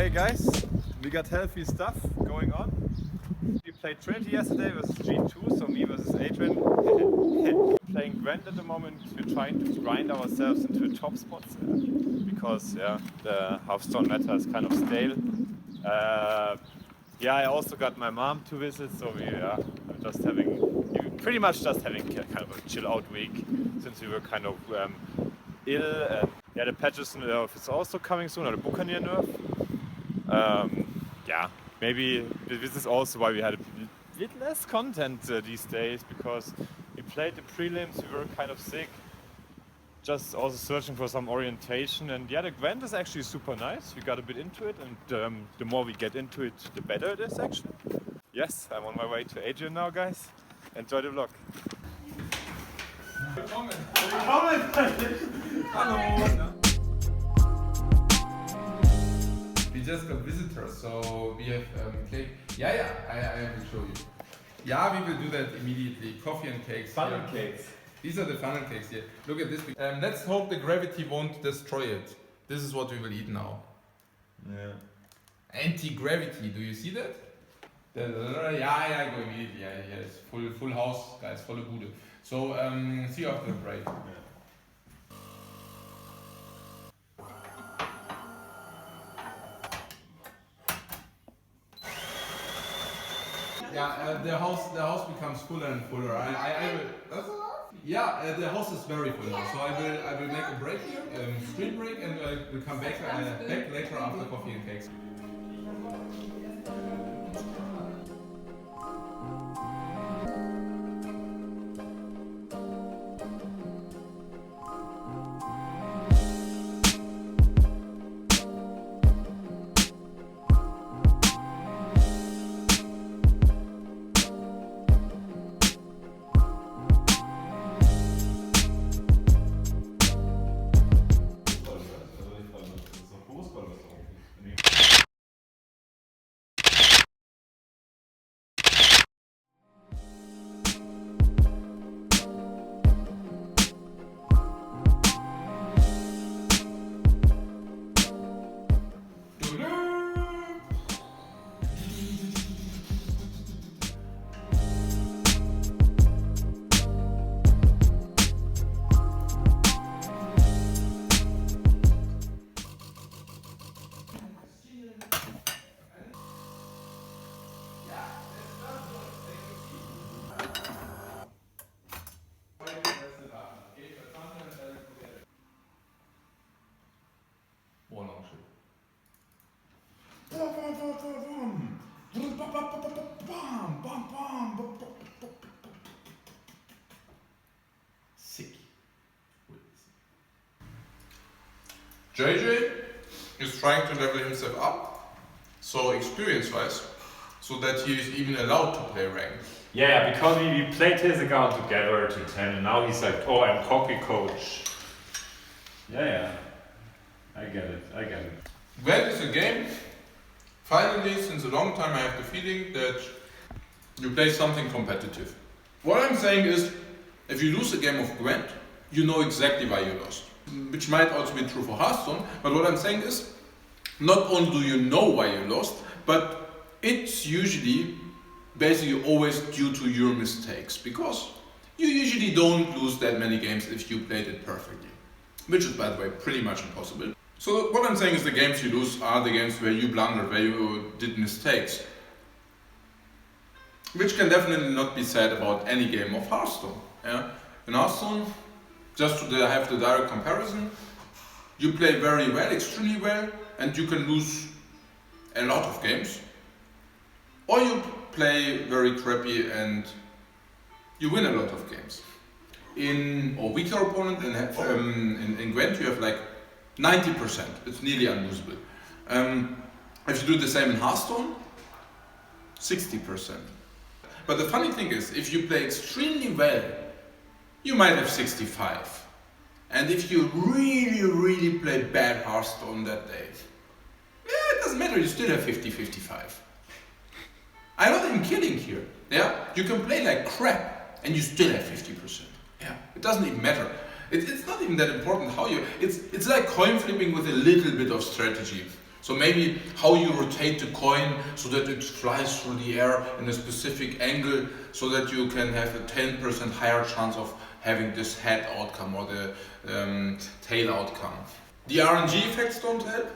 Okay guys, we got healthy stuff going on. We played Trinity yesterday versus G2, so me versus Adrian. Playing Grand at the moment. We're trying to grind ourselves into the top spots because the Hearthstone meta is kind of stale. I also got my mom to visit, so we're pretty much just having kind of a chill out week since we were kind of ill. And the patches nerf is also coming soon, or the Buccaneer nerf. Maybe this is also why we had a bit less content these days, because we played the prelims, we were kind of sick, just also searching for some orientation. And the Gwent is actually super nice. We got a bit into it, and the more we get into it, the better it is actually. Yes, I'm on my way to Adrian now, guys. Enjoy the vlog. Hello. We just got visitors, so we have cake. I will show you. Yeah, we will do that immediately. Coffee and cakes. Funnel cakes. These are the funnel cakes here. Look at this. Let's hope the gravity won't destroy it. This is what we will eat now. Yeah. Anti-gravity, do you see that? Go immediately. Yeah, it's full house, guys, volle Bude. So, see you after the break. The house becomes fuller and fuller. The house is very full now. So I will make a break here, screen break, and we'll come back later after coffee and cakes. Sick. JJ is trying to level himself up, so experience-wise, so that he is even allowed to play ranked. Yeah, because we played his account together to 10, and now he's like, oh, I'm cocky coach. Yeah, I get it. Gwent is a game. Finally, since a long time, I have the feeling that you play something competitive. What I'm saying is, if you lose a game of Gwent, you know exactly why you lost. Which might also be true for Hearthstone, but what I'm saying is, not only do you know why you lost, but it's usually basically always due to your mistakes, because you usually don't lose that many games if you played it perfectly. Which is, by the way, pretty much impossible. So what I'm saying is the games you lose are the games where you blundered, where you did mistakes. Which can definitely not be said about any game of Hearthstone. Yeah? In Hearthstone, just to have the direct comparison, you play very well, extremely well, and you can lose a lot of games. Or you play very crappy and you win a lot of games. In a weaker opponent, in Gwent, you have like 90%. It's nearly unlosable. If you do the same in Hearthstone, 60%. But the funny thing is, if you play extremely well, you might have 65. And if you really play bad Hearthstone that day, it doesn't matter, you still have 50-55. I'm not even kidding here. Yeah, you can play like crap and you still have 50%. Yeah, it doesn't even matter. It's not even that important how you. It's like coin flipping with a little bit of strategy. So maybe how you rotate the coin so that it flies through the air in a specific angle so that you can have a 10% higher chance of having this head outcome or the tail outcome. The RNG effects don't help.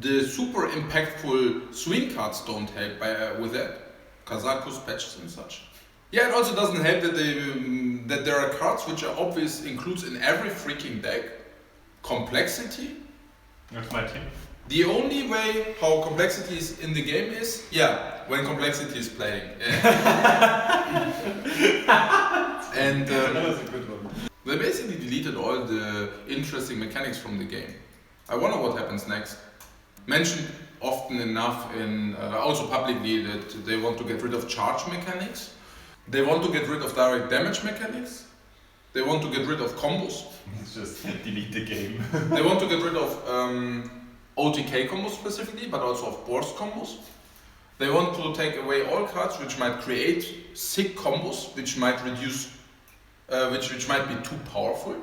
The super impactful swing cards don't help with that. Kazakus, patches and such. Yeah, it also doesn't help that there are cards which are obvious includes in every freaking deck. Complexity. That's my team. The only way how complexity is in the game is, when complexity is playing. And that was a good one. they basically deleted all the interesting mechanics from the game. I wonder what happens next. Mentioned often enough in also publicly that they want to get rid of charge mechanics. They want to get rid of direct damage mechanics. They want to get rid of combos. It's just delete the game. They want to get rid of OTK combos specifically, but also of burst combos. They want to take away all cards which might create sick combos, which might reduce, which might be too powerful.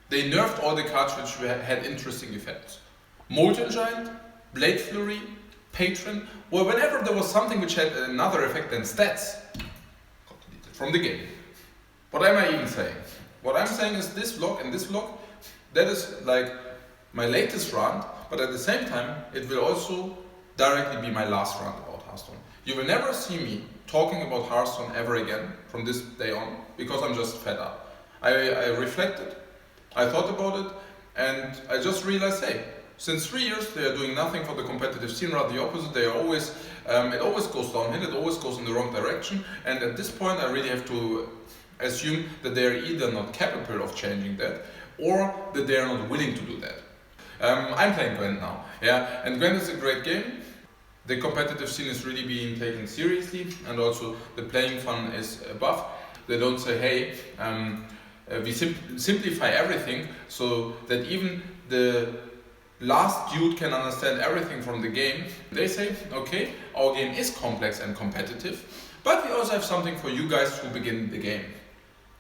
They nerfed all the cards which had interesting effects. Molten Giant, Blade Flurry, Patron, or whenever there was something which had another effect than stats, got deleted from the game. What am I even saying? What I'm saying is this vlog and this vlog, that is like my latest rant, but at the same time, it will also directly be my last rant about Hearthstone. You will never see me talking about Hearthstone ever again from this day on, because I'm just fed up. I reflected, I thought about it, and I just realized, hey, since 3 years they are doing nothing for the competitive scene, rather the opposite. They are always, it always goes downhill, it always goes in the wrong direction, and at this point I really have to assume that they are either not capable of changing that, or that they are not willing to do that. I'm playing Gwent now, and Gwent is a great game. The competitive scene is really being taken seriously, and also the playing fun is above. They don't say, hey, we simplify everything so that even the last dude can understand everything from the game. They say, okay, our game is complex and competitive, but we also have something for you guys who begin the game.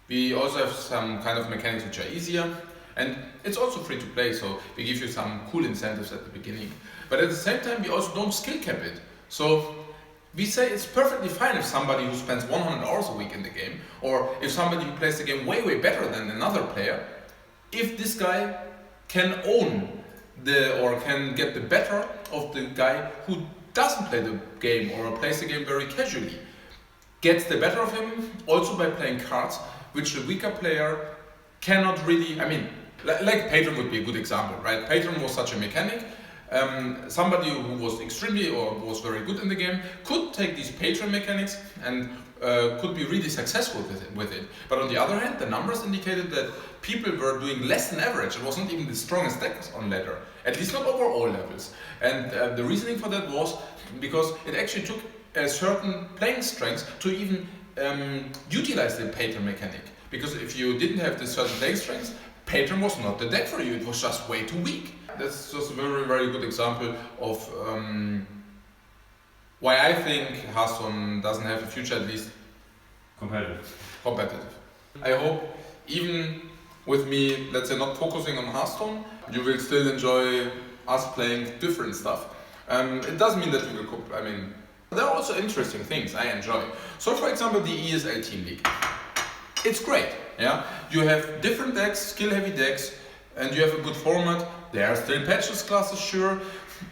We also have some kind of mechanics which are easier, and it's also free to play, so we give you some cool incentives at the beginning. But at the same time, we also don't skill cap it. So we say it's perfectly fine if somebody who spends 100 hours a week in the game, or if somebody who plays the game way, way better than another player, if this guy can own or can get the better of the guy who doesn't play the game or plays the game very casually, gets the better of him also by playing cards which the weaker player cannot really, I mean, like Patron would be a good example, right? Patron was such a mechanic. Somebody who was extremely or was very good in the game could take these Patron mechanics and could be really successful with it. But on the other hand, the numbers indicated that people were doing less than average. It wasn't even the strongest deck on ladder, at least not over all levels. And the reasoning for that was because it actually took a certain playing strength to even utilize the Patron mechanic. Because if you didn't have this certain playing strength, Patron was not the deck for you, it was just way too weak. That's just a very, very good example of why I think Hearthstone doesn't have a future, at least competitive. I hope even with me, let's say, not focusing on Hearthstone, you will still enjoy us playing different stuff. It doesn't mean that we will, I mean, there are also interesting things I enjoy. So for example, the ESL Team League. It's great, yeah? You have different decks, skill-heavy decks, and you have a good format. There are still patches classes, sure,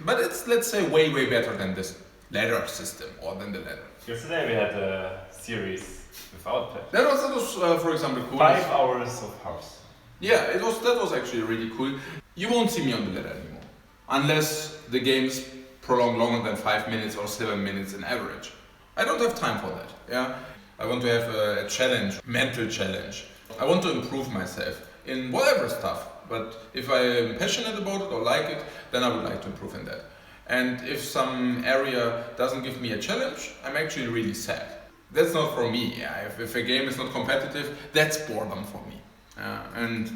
but it's, let's say, way, way better than this ladder system, or than the ladder. Yesterday we had a series without patches. That was for example, cool. 5 hours of house. Yeah, that was actually really cool. You won't see me on the ladder anymore, unless the games prolong longer than 5 minutes or 7 minutes in average. I don't have time for that, yeah? I want to have a challenge, mental challenge. I want to improve myself in whatever stuff, but if I am passionate about it or like it, then I would like to improve in that. And if some area doesn't give me a challenge, I'm actually really sad. That's not for me, yeah? If a game is not competitive, that's boredom for me. And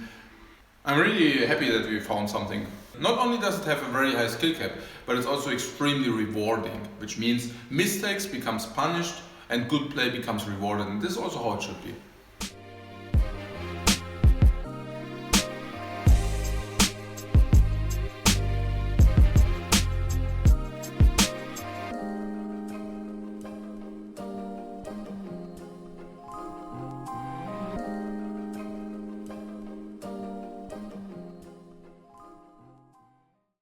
I'm really happy that we found something. Not only does it have a very high skill cap, but it's also extremely rewarding, which means mistakes becomes punished and good play becomes rewarded, and this is also how it should be.